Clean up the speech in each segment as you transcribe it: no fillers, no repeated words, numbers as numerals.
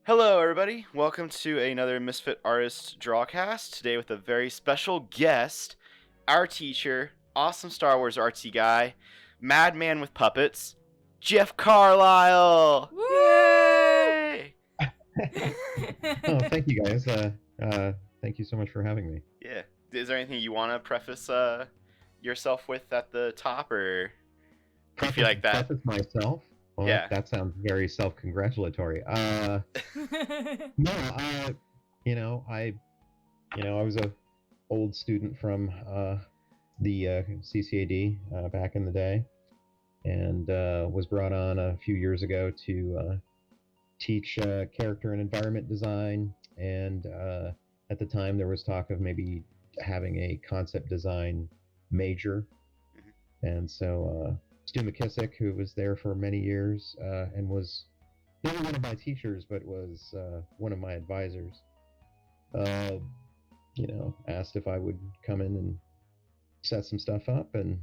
Hello, everybody. Welcome to another Misfit Artists Drawcast. Today with a very special guest, our teacher, awesome Star Wars artsy guy, madman with puppets, Jeff Carlisle. Woo! Yay! Oh, thank you guys. Thank you so much for having me. Yeah. Is there anything you want to preface yourself with at the top, or do you feel like that? Preface myself. Well, Yeah. that sounds very self-congratulatory. No, I was a old student from the CCAD back in the day, and was brought on a few years ago to teach character and environment design. And at the time, there was talk of maybe having a concept design major. And so Stu McKissick, who was there for many years and was never one of my teachers, but was one of my advisors, asked if I would come in and set some stuff up. And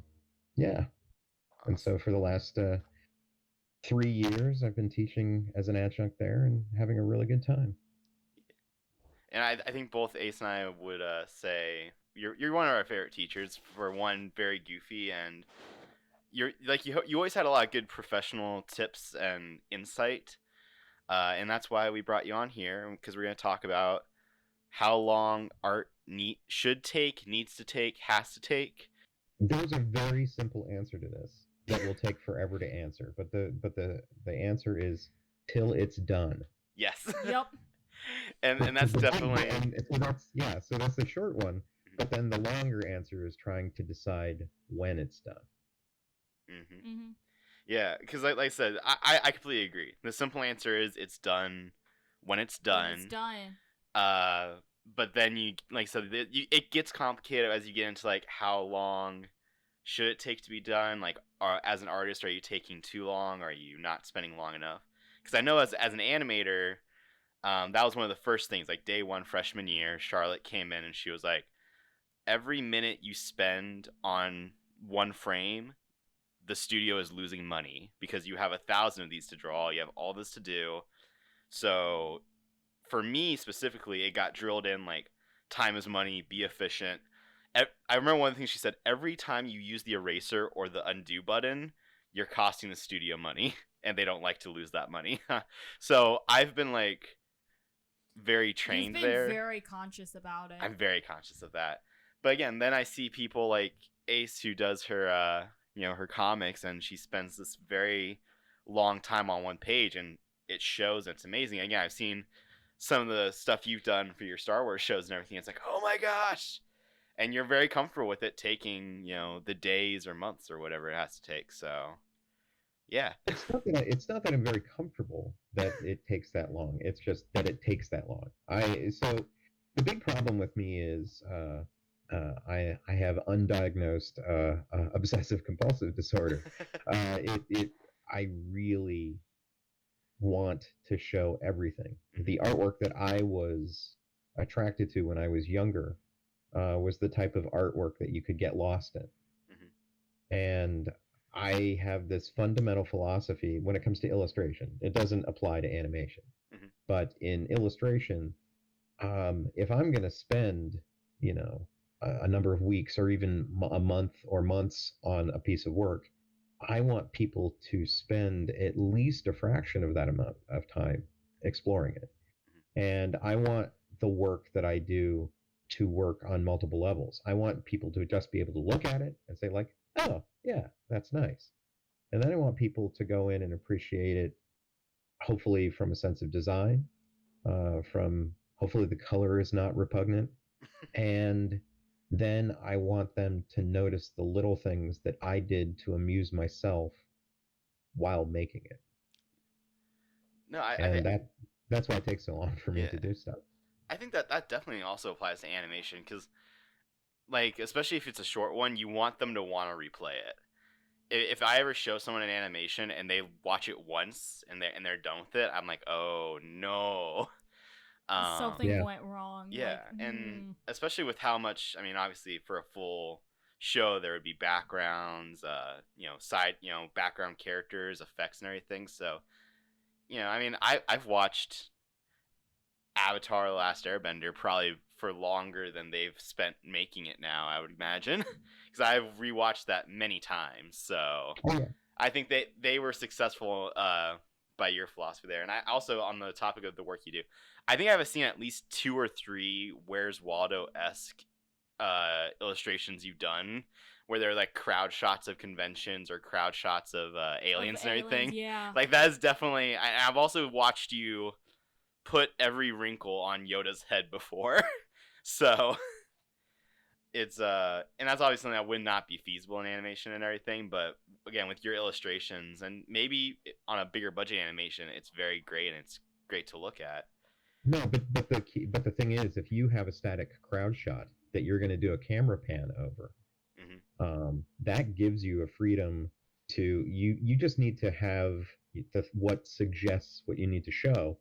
yeah. And so for the last 3 years, I've been teaching as an adjunct there and having a really good time. And I think both Ace and I would say you're one of our favorite teachers. For one, very goofy, and you always had a lot of good professional tips and insight, and that's why we brought you on here, because we're going to talk about how long art should take, needs to take, has to take. There's a very simple answer to this that will take forever to answer, but the answer is till it's done. Yes. Yep. and that's definitely. So that's the short one. But then the longer answer is trying to decide when it's done. Mm-hmm. Yeah, because like I said, I completely agree. The simple answer is it's done when it's done. It's done. But then it gets complicated as you get into like how long should it take to be done. Like, as an artist, are you taking too long? Are you not spending long enough? Because I know as an animator, that was one of the first things. Like day one, freshman year, Charlotte came in and she was like, every minute you spend on one frame, the studio is losing money because you have 1,000 of these to draw. You have all this to do. So for me specifically, it got drilled in like time is money, be efficient. I remember one of the things she said, every time you use the eraser or the undo button, you're costing the studio money, and they don't like to lose that money. So I've been like very trained You've been there. very conscious about it. I'm very conscious of that. But again, then I see people like Ace, who does her her comics, and she spends this very long time on one page, and it shows. It's amazing. Again, I've seen some of the stuff you've done for your Star Wars shows and everything. It's like, oh my gosh, and you're very comfortable with it taking the days or months or whatever it has to take. So yeah, it's not that I'm very comfortable that it takes that long. It's just that it takes that long. So the big problem with me is I have undiagnosed obsessive compulsive disorder. I really want to show everything. The artwork that I was attracted to when I was younger was the type of artwork that you could get lost in. Mm-hmm. And I have this fundamental philosophy when it comes to illustration. It doesn't apply to animation. Mm-hmm. But in illustration, if I'm going to spend, a number of weeks or even a month or months on a piece of work, I want people to spend at least a fraction of that amount of time exploring it. And I want the work that I do to work on multiple levels. I want people to just be able to look at it and say like, oh, yeah, that's nice. And then I want people to go in and appreciate it, hopefully from a sense of design, from hopefully the color is not repugnant. And then I want them to notice the little things that I did to amuse myself while making it. No, that's why it takes so long for me to do stuff. I think that definitely also applies to animation, because like, especially if it's a short one, you want them to want to replay it. If I ever show someone an animation and they watch it once and they're done with it, I'm like, oh no. Something went wrong. Yeah, like, and especially with how much, I mean, obviously for a full show there would be backgrounds, side, background characters, effects, and everything. So, I mean, I've watched Avatar: The Last Airbender probably for longer than they've spent making it now, I would imagine, because I've rewatched that many times. So I think they were successful by your philosophy there. And I also, on the topic of the work you do, I think I've seen at least 2 or 3 Where's Waldo-esque illustrations you've done, where they're like crowd shots of conventions or crowd shots of aliens and everything. Yeah. Like that is definitely. I've also watched you put every wrinkle on Yoda's head before, so it's and that's obviously something that would not be feasible in animation and everything. But again, with your illustrations and maybe on a bigger budget animation, it's very great and it's great to look at. No, but the thing is, if you have a static crowd shot that you're going to do a camera pan over, that gives you a freedom to you just need to have what suggests what you need to show.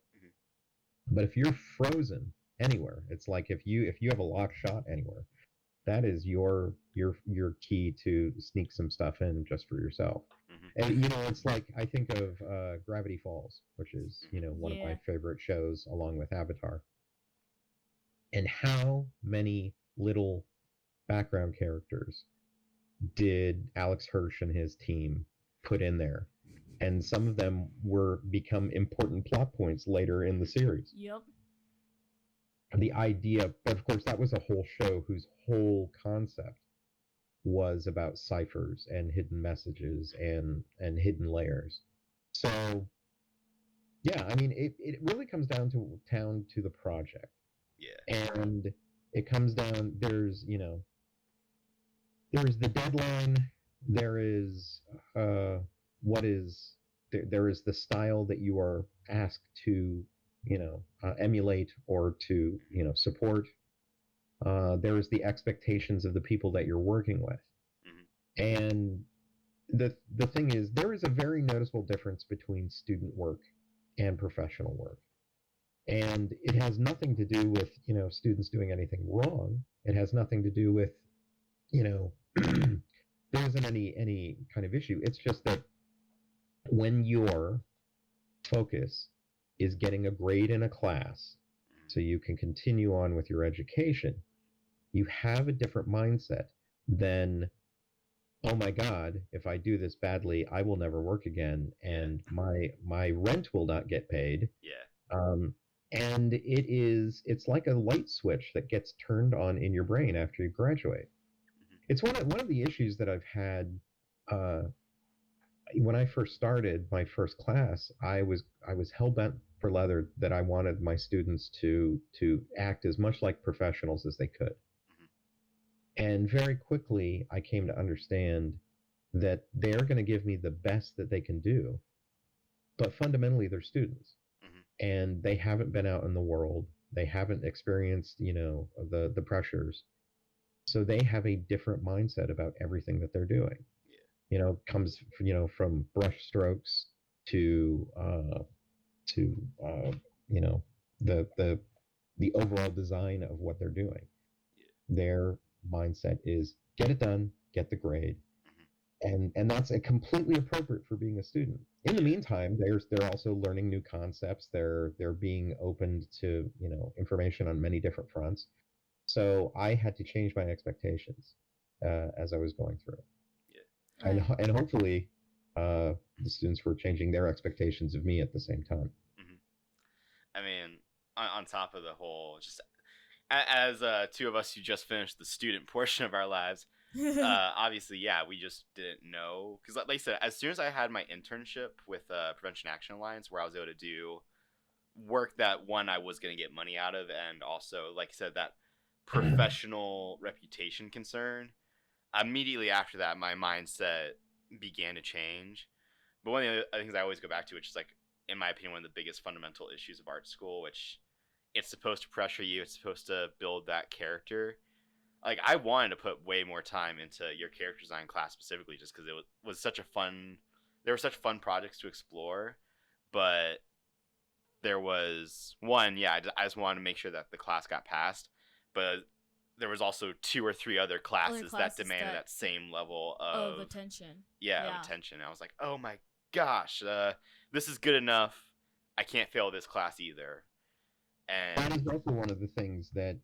But if you're frozen anywhere, it's like if you have a locked shot anywhere, that is your key to sneak some stuff in just for yourself. And it's like I think of Gravity Falls, which is one of my favorite shows along with Avatar. And how many little background characters did Alex Hirsch and his team put in there? And some of them become important plot points later in the series. Yep. The idea, but of course that was a whole show whose whole concept was about ciphers and hidden messages and hidden layers. So yeah, I mean it really comes down to the project. Yeah. And it comes down, there's the deadline, there is there is the style that you are asked to emulate or to support. There is the expectations of the people that you're working with. And the thing is, there is a very noticeable difference between student work and professional work. And it has nothing to do with students doing anything wrong. It has nothing to do with there isn't any kind of issue. It's just that when your focus is getting a grade in a class so you can continue on with your education, you have a different mindset than, oh my God, if I do this badly, I will never work again, and my rent will not get paid. And it's like a light switch that gets turned on in your brain after you graduate. It's one of the issues that I've had when I first started my first class. I was hell bent for leather that I wanted my students to act as much like professionals as they could. And very quickly I came to understand that they're going to give me the best that they can do, but fundamentally they're students. And they haven't been out in the world. They haven't experienced, the pressures. So they have a different mindset about everything that they're doing. Comes from brush strokes to the overall design of what they're doing. Their mindset is get it done, get the grade. And that's completely appropriate for being a student. In the meantime, they're also learning new concepts. They're being opened to information on many different fronts. So I had to change my expectations as I was going through. And hopefully the students were changing their expectations of me at the same time. I mean, on top of the whole, just as two of us who just finished the student portion of our lives. Obviously, we just didn't know, because like I said, as soon as I had my internship with Prevention Action Alliance, where I was able to do work that I was going to get money out of, and also, like I said, that professional reputation concern, immediately after that, my mindset began to change. But one of the things I always go back to, which is like, in my opinion, one of the biggest fundamental issues of art school, which it's supposed to pressure you, it's supposed to build that character. Like, I wanted to put way more time into your character design class specifically, just because it was such a fun. There were such fun projects to explore, but there was one. I just wanted to make sure that the class got passed, but there was also 2 or 3 other classes that demanded that same level of attention. Of attention. I was like, oh my gosh, this is good enough. I can't fail this class either. That And is also one of the things that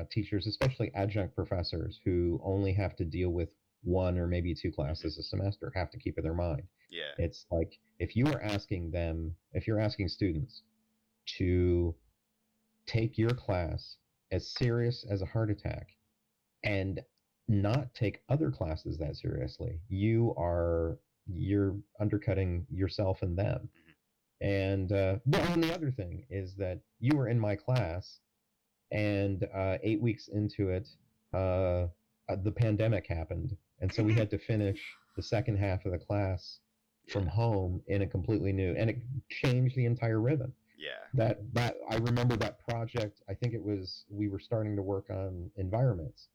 teachers, especially adjunct professors who only have to deal with one or maybe two classes a semester, have to keep in their mind. yeah, It's like if you're asking students to take your class as serious as a heart attack and not take other classes that seriously, you're undercutting yourself and them. And the other thing is that you were in my class, and 8 weeks into it, the pandemic happened, and so we had to finish the second half of the class from yeah, home in a completely new, and it changed the entire rhythm. yeah, That I remember that project. I think it was we were starting to work on environments,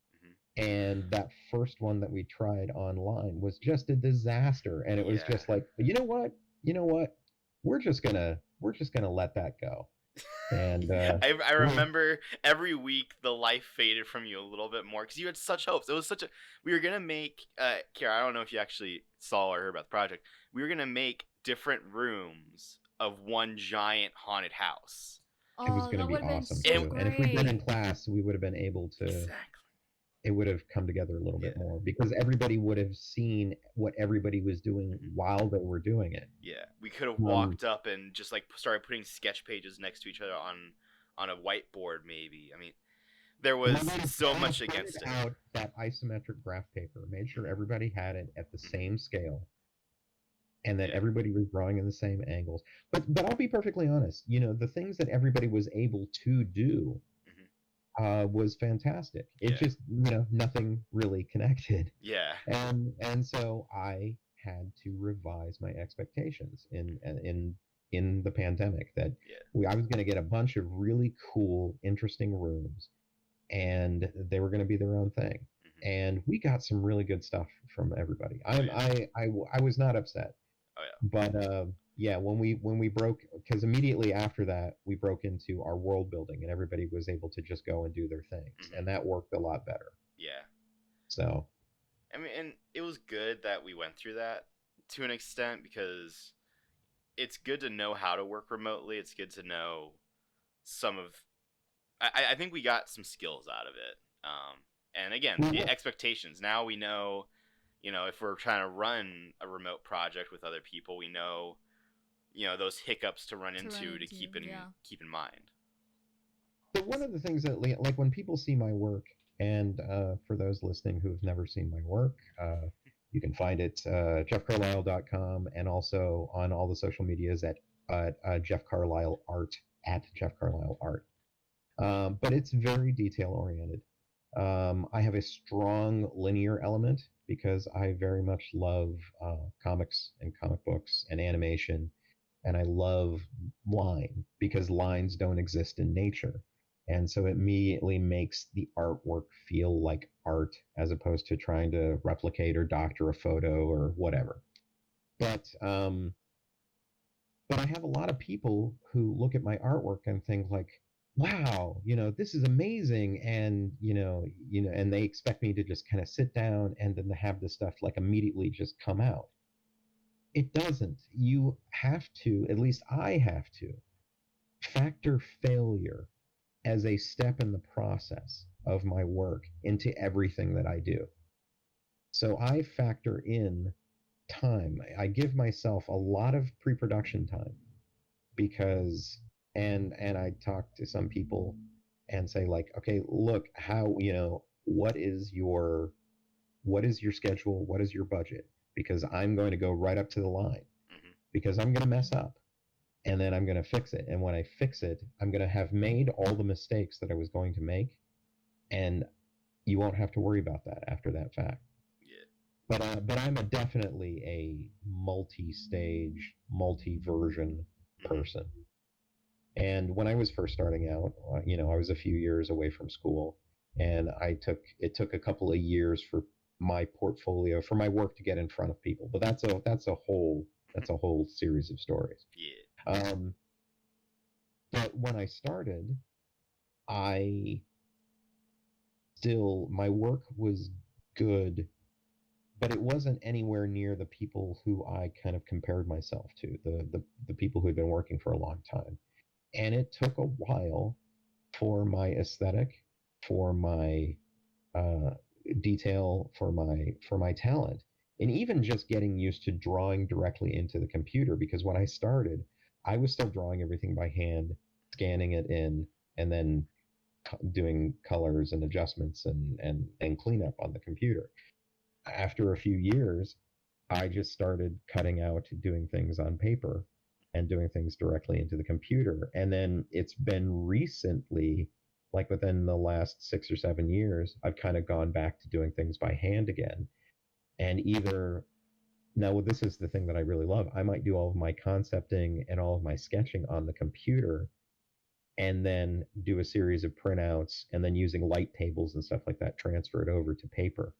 and that first one that we tried online was just a disaster. And it was yeah. just like, you know what, we're just gonna let that go. And I remember every week the life faded from you a little bit more because you had such hopes. It was such a we were gonna make Kara. I don't know if you actually saw or heard about the project. We were gonna make different rooms of one giant haunted house. it was Oh, going to that be would have been awesome so too. And if we'd been in great. class, we would have been able to. Exactly. It would have come together a little Yeah. bit more because everybody would have seen what everybody was doing while they were doing it. Yeah, we could have walked up and just like started putting sketch pages next to each other on a whiteboard. Maybe. I mean, there was so much against it. Out that isometric graph paper, made sure everybody had it at the same scale, and that everybody was drawing in the same angles. But I'll be perfectly honest. The things that everybody was able to do was fantastic. It just nothing really connected. Yeah. And so I had to revise my expectations in the pandemic that I was going to get a bunch of really cool, interesting rooms, and they were going to be their own thing. And we got some really good stuff from everybody. I was not upset. Oh yeah. But yeah, when we broke, because immediately after that we broke into our world building, and everybody was able to just go and do their things, and that worked a lot better. Yeah. So I mean, and it was good that we went through that to an extent because it's good to know how to work remotely. It's good to know some of. I think we got some skills out of it. And again, the expectations. Now we know, if we're trying to run a remote project with other people, we know, those hiccups to run into to keep in mind. So one of the things that, like, when people see my work, and for those listening who have never seen my work, you can find it jeffcarlisle.com, and also on all the social medias at Jeff Carlisle Art, at Jeff Carlisle Art. But it's very detail oriented. I have a strong linear element because I very much love comics and comic books and animation, and I love line because lines don't exist in nature. And so it immediately makes the artwork feel like art as opposed to trying to replicate or doctor a photo or whatever. But I have a lot of people who look at my artwork and think like, wow, this is amazing. And, and they expect me to just kind of sit down and then have this stuff like immediately just come out. It doesn't. You have to, at least I have to, factor failure as a step in the process of my work into everything that I do. So I factor in time. I give myself a lot of pre-production time because and I talk to some people and say like, okay, look, how, what is your schedule, what is your budget, because I'm going to go right up to the line, because I'm going to mess up and then I'm going to fix it, and when I fix it I'm going to have made all the mistakes that I was going to make, and you won't have to worry about that after that fact. But I'm definitely a multi-stage, multi-version person. And when I was first starting out, I was a few years away from school, and it took a couple of years for my portfolio, for my work to get in front of people. But that's a whole series of stories. Yeah. But when I started, my work was good, but it wasn't anywhere near the people who I kind of compared myself to, the people who had been working for a long time. And it took a while for my aesthetic, for my detail, for my talent, and even just getting used to drawing directly into the computer. Because when I started, I was still drawing everything by hand, scanning it in, and then doing colors and adjustments and cleanup on the computer. After a few years, I just started cutting out doing things on paper and doing things directly into the computer. And then it's been recently, like within the last 6 or 7 years, I've kind of gone back to doing things by hand again. And either now, this is the thing that I really love. I might do all of my concepting and all of my sketching on the computer and then do a series of printouts and then using light tables and stuff like that, transfer it over to paper.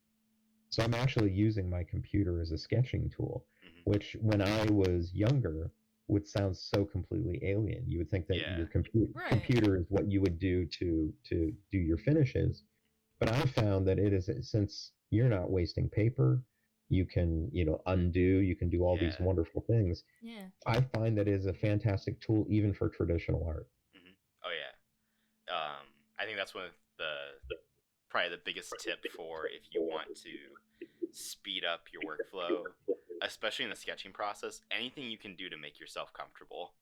So I'm actually using my computer as a sketching tool, which when I was younger would sound so completely alien. You would think that your computer is what you would do to do your finishes. But I found that it is, since you're not wasting paper, you can, undo, you can do all these wonderful things. Yeah. I find that it is a fantastic tool even for traditional art. Oh yeah. I think that's one of the probably the biggest tip for if you want to speed up your workflow, especially in the sketching process. Anything you can do to make yourself comfortable.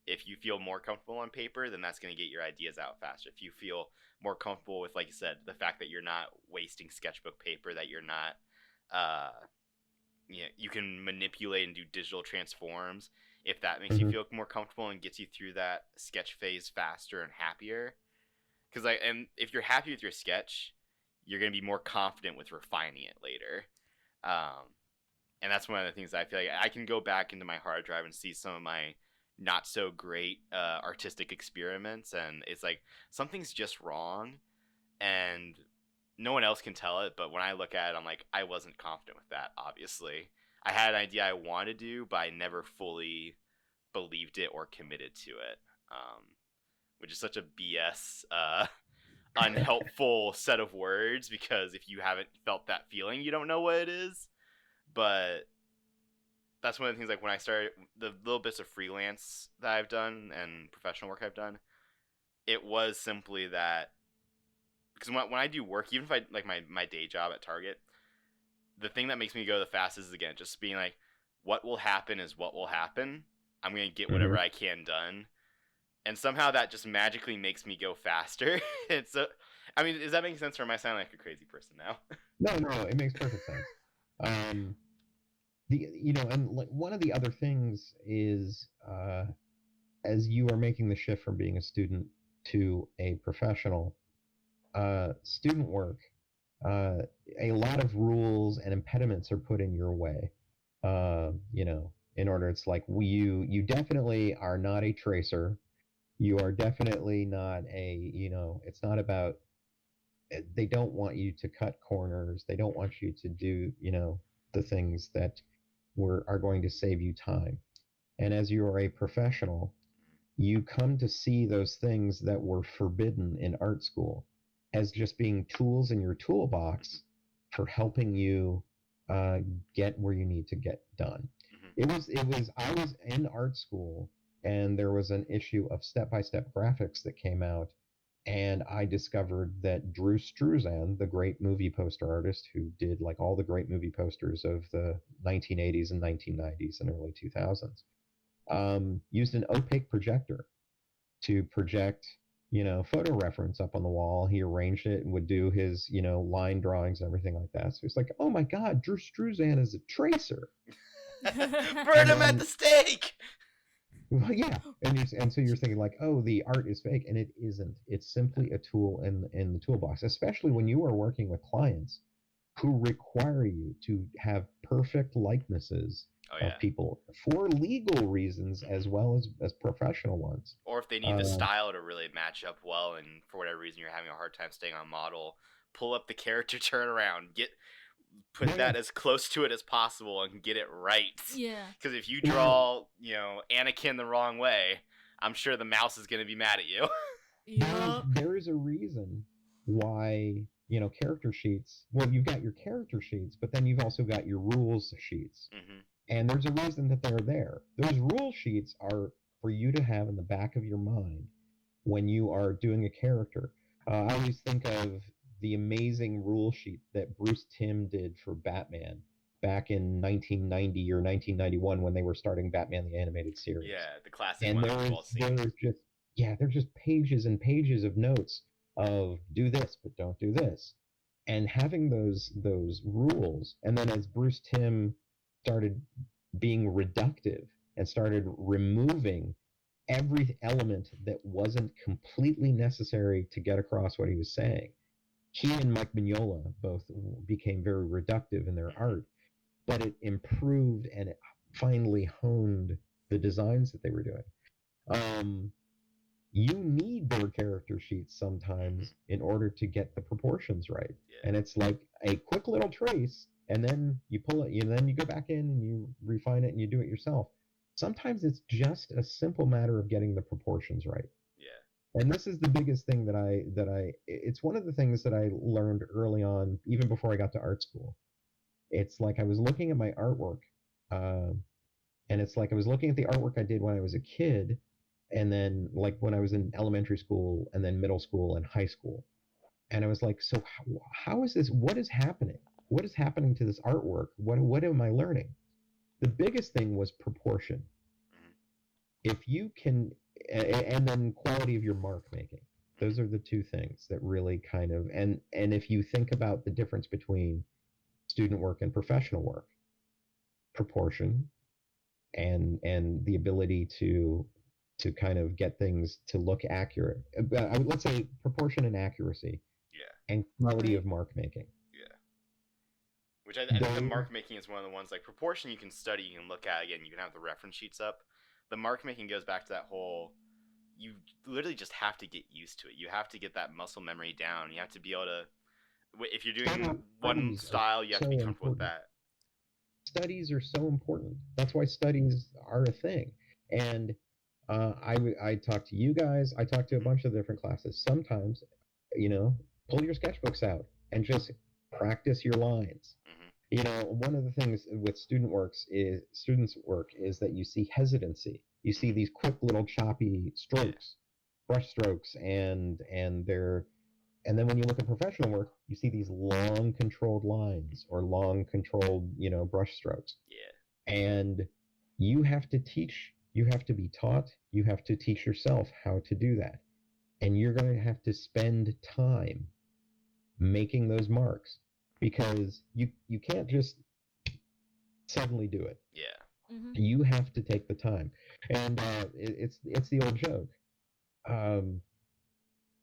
If you feel more comfortable on paper, then that's going to get your ideas out faster. If you feel more comfortable with, like you said, the fact that you're not wasting sketchbook paper, that you're not, you can manipulate and do digital transforms. If that makes you feel more comfortable and gets you through that sketch phase faster and happier, and if you're happy with your sketch, you're going to be more confident with refining it later. And that's one of the things I feel like I can go back into my hard drive and see some of my not so great artistic experiments, and it's like something's just wrong and no one else can tell it, but when I look at it, I'm like, I wasn't confident with that. Obviously I had an idea I wanted to do, but I never fully believed it or committed to it, which is such a BS unhelpful set of words, because if you haven't felt that feeling, you don't know what it is. But that's one of the things, like when I started the little bits of freelance that I've done and professional work I've done, it was simply that, because when I do work, even if I like my day job at Target, the thing that makes me go the fastest is, again, just being like, what will happen is what will happen. I'm going to get whatever I can done. And somehow that just magically makes me go faster. I mean, does that make sense, or am I sounding like a crazy person now? No, it makes perfect sense. And like one of the other things is, as you are making the shift from being a student to a professional, student work, a lot of rules and impediments are put in your way. In order, it's like you definitely are not a tracer. You are definitely not it's not about, they don't want you to cut corners. They don't want you to do, the things that are going to save you time. And as you are a professional, you come to see those things that were forbidden in art school as just being tools in your toolbox for helping you get where you need to get done. I was in art school, and there was an issue of step-by-step graphics that came out, and I discovered that Drew Struzan, the great movie poster artist who did like all the great movie posters of the 1980s and 1990s and early 2000s, used an opaque projector to project, photo reference up on the wall. He arranged it and would do his, line drawings and everything like that. So it's like, oh my God, Drew Struzan is a tracer. Burn him at the stake! Well, yeah, and so you're thinking like, oh, the art is fake, and it isn't. It's simply a tool in the toolbox, especially when you are working with clients who require you to have perfect likenesses of people for legal reasons as well as professional ones. Or if they need the style to really match up well, and for whatever reason you're having a hard time staying on model, pull up the character turnaround, put that as close to it as possible and get it right. Yeah. Because if you draw, Anakin the wrong way, I'm sure the mouse is going to be mad at you. There is a reason why, character sheets, well, you've got your character sheets, but then you've also got your rules sheets. And there's a reason that they're there. Those rule sheets are for you to have in the back of your mind when you are doing a character. I always think of the amazing rule sheet that Bruce Timm did for Batman back in 1990 or 1991 when they were starting Batman the Animated Series. Yeah, the classic and one that we've all seen. There's just pages and pages of notes of do this, but don't do this. And having those rules, and then as Bruce Timm started being reductive and started removing every element that wasn't completely necessary to get across what he was saying. He and Mike Mignola both became very reductive in their art, but it improved and it finally honed the designs that they were doing. You need their character sheets sometimes in order to get the proportions right. Yeah. And it's like a quick little trace, and then you pull it, and then you go back in and you refine it and you do it yourself. Sometimes it's just a simple matter of getting the proportions right. Yeah. And this is the biggest thing it's one of the things that I learned early on, even before I got to art school. It's like I was looking at my artwork, and it's like I was looking at the artwork I did when I was a kid, and then like when I was in elementary school and then middle school and high school. And I was like, so how is this? What is happening? What is happening to this artwork? What am I learning? The biggest thing was proportion. If you can, and then quality of your mark making. Those are the two things that really kind of, and if you think about the difference between student work and professional work, proportion and the ability to kind of get things to look accurate. Let's say proportion and accuracy. Yeah. And quality of mark making. Which I think the mark making is one of the ones, like proportion you can study, you can look at, again, you can have the reference sheets up. The mark making goes back to that whole, you literally just have to get used to it. You have to get that muscle memory down. You have to be able to, if you're doing one style, you have to be comfortable with that. Studies are so important. That's why studies are a thing. And I talk to you guys, I talk to a bunch of different classes. Sometimes, pull your sketchbooks out and just practice your lines. One of the things with students' work is that you see hesitancy. You see these quick little choppy strokes, brush strokes, and then when you look at professional work, you see these long controlled lines or long controlled, brush strokes. Yeah. And you have to be taught, you have to teach yourself how to do that. And you're going to have to spend time making those marks, because you can't just suddenly do it. Yeah. Mm-hmm. You have to take the time. And it's the old joke.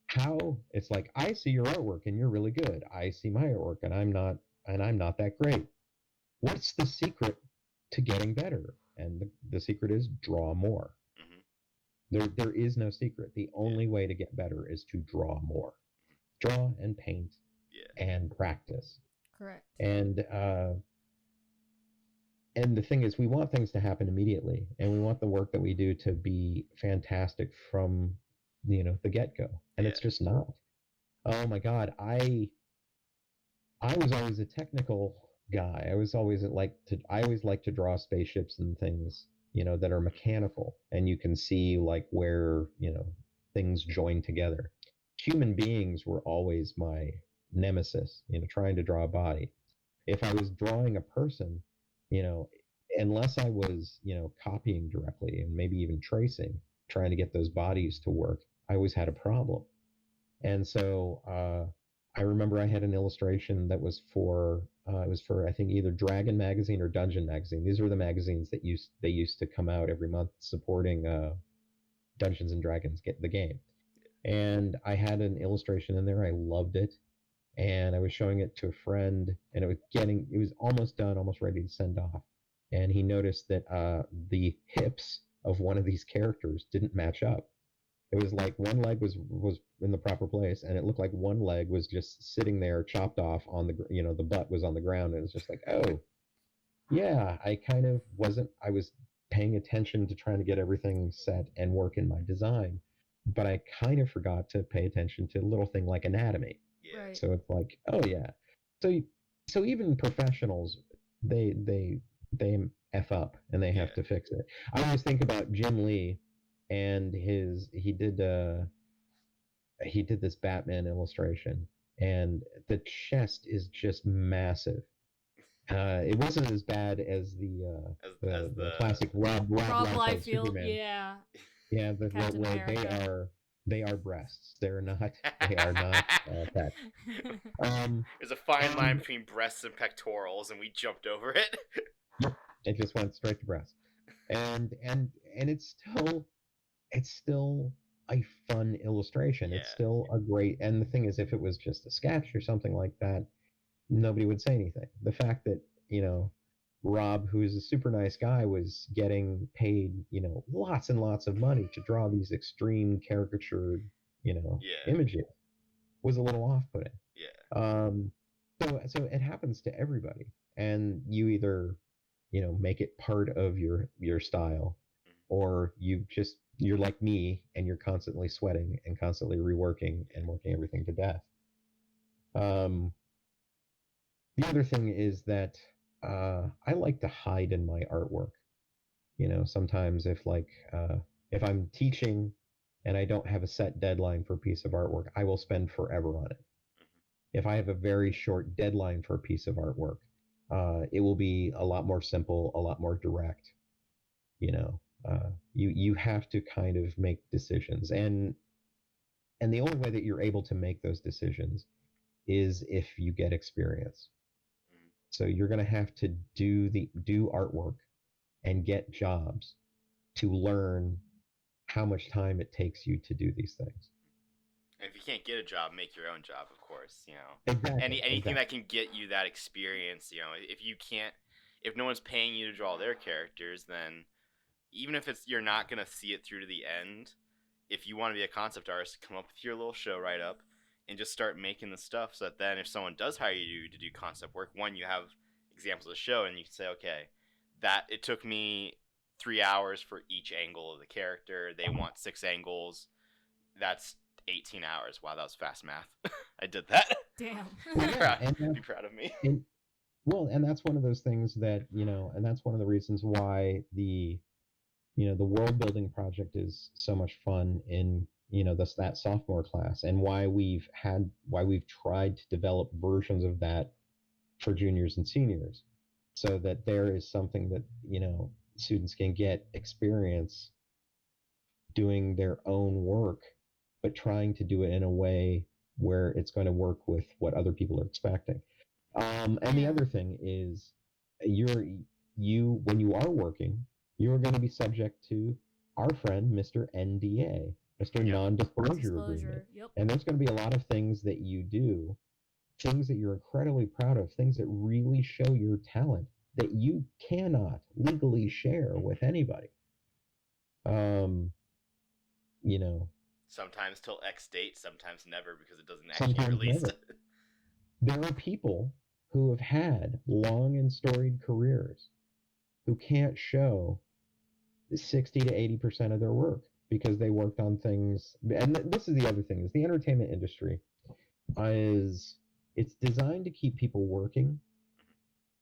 How it's like, I see your artwork and you're really good. I see my artwork and I'm not that great. What's the secret to getting better? And the secret is draw more. There is no secret. The only way to get better is to draw more. Draw and paint and practice. Correct. And the thing is, we want things to happen immediately, and we want the work that we do to be fantastic from the get-go. And it's just not. Oh my God, I was always a technical guy. I always like to draw spaceships and things, that are mechanical, and you can see like where, things join together. Human beings were always my nemesis, trying to draw a body. If I was drawing a person, unless I was, copying directly and maybe even tracing, trying to get those bodies to work, I always had a problem. And so I remember I had an illustration that was for I think either Dragon magazine or Dungeon magazine. These were the magazines that they used to come out every month supporting Dungeons and Dragons, the game. And I had an illustration in there. I loved it, and I was showing it to a friend, and it was almost done, almost ready to send off. And he noticed that the hips of one of these characters didn't match up. It was like one leg was in the proper place, and it looked like one leg was just sitting there chopped off on the butt was on the ground. And it was just like, oh, yeah, I was paying attention to trying to get everything set and work in my design, but I kind of forgot to pay attention to a little thing like anatomy. Yeah. Right. So it's like, oh yeah. So even professionals, they F up and they have to fix it. I always think about Jim Lee and he did this Batman illustration, and the chest is just massive. It wasn't as bad as the classic Rob Liefeld Superman. Yeah. Yeah, they are breasts. They are not that. There's a fine line between breasts and pectorals, and we jumped over it. It just went straight to breast, and it's still a fun illustration. Yeah. It's still a great. And the thing is, if it was just a sketch or something like that, nobody would say anything. The fact that, Rob, who's a super nice guy, was getting paid, lots and lots of money to draw these extreme caricatured, images was a little off-putting. Yeah. So it happens to everybody, and you either, make it part of your style, or you're like me and you're constantly sweating and constantly reworking and working everything to death. The other thing is that I like to hide in my artwork. Sometimes if I'm teaching and I don't have a set deadline for a piece of artwork, I will spend forever on it. If I have a very short deadline for a piece of artwork, it will be a lot more simple, a lot more direct. You have to kind of make decisions, and the only way that you're able to make those decisions is if you get experience. So you're going to have to do artwork and get jobs to learn how much time it takes you to do these things. If you can't get a job, make your own job, of course. Exactly. Anything that can get you that experience. If no one's paying you to draw their characters, then even if you're not gonna see it through to the end, if you want to be a concept artist, come up with your little show write up and just start making the stuff, so that then if someone does hire you to do concept work, one, you have examples of show, and you can say, okay, that it took me 3 hours for each angle of the character. They want 6 angles. That's 18 hours. Wow, that was fast math. I did that. Damn. Be proud of me. And that's one of those things that, and that's one of the reasons why the world building project is so much fun in, that sophomore class, and why we've tried to develop versions of that for juniors and seniors, so that there is something that, students can get experience doing their own work, but trying to do it in a way where it's going to work with what other people are expecting. And the other thing is, when you are working, you're going to be subject to our friend, Mr. NDA, Mr. Non-Disclosure Agreement. Yep. And there's going to be a lot of things that you do, things that you're incredibly proud of, things that really show your talent, that you cannot legally share with anybody. Sometimes till X date, sometimes never, because it doesn't actually release. There are people who have had long and storied careers who can't show 60 to 80% of their work because they worked on things. And this is the other thing, is the entertainment industry it's designed to keep people working.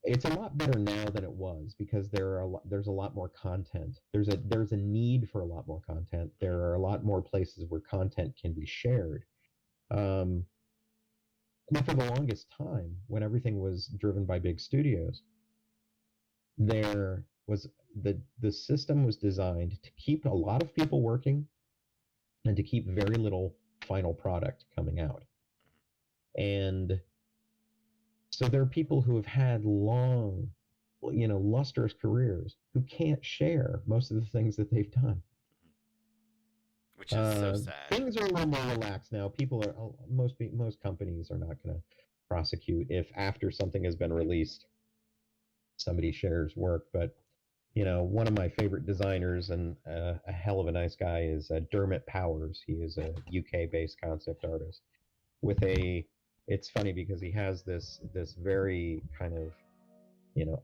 It's a lot better now than it was, because there's a lot more content. There's a need for a lot more content. There are a lot more places where content can be shared. But for the longest time, when everything was driven by big studios, there was the system was designed to keep a lot of people working and to keep very little final product coming out. And so there are people who have had long, lustrous careers who can't share most of the things that they've done. Which is so sad. Things are a little more relaxed now. Most companies are not going to prosecute if after something has been released, somebody shares work. But, one of my favorite designers and a hell of a nice guy is Dermot Powers. He is a UK-based concept artist it's funny because he has this very kind of,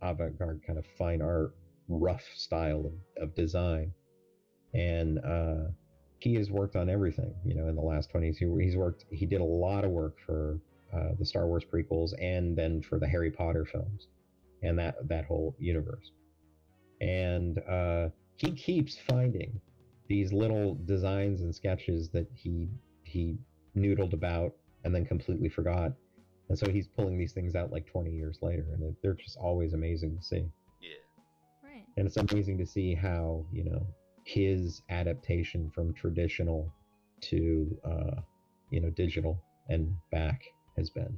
avant-garde kind of fine art, rough style of design. And he has worked on everything, in the last 20 years. He did a lot of work for the Star Wars prequels, and then for the Harry Potter films and that whole universe. And he keeps finding these little designs and sketches that he noodled about and then completely forgot. And so he's pulling these things out like 20 years later, and they're just always amazing to see. Yeah. Right. And it's amazing to see how, his adaptation from traditional to, digital and back has been.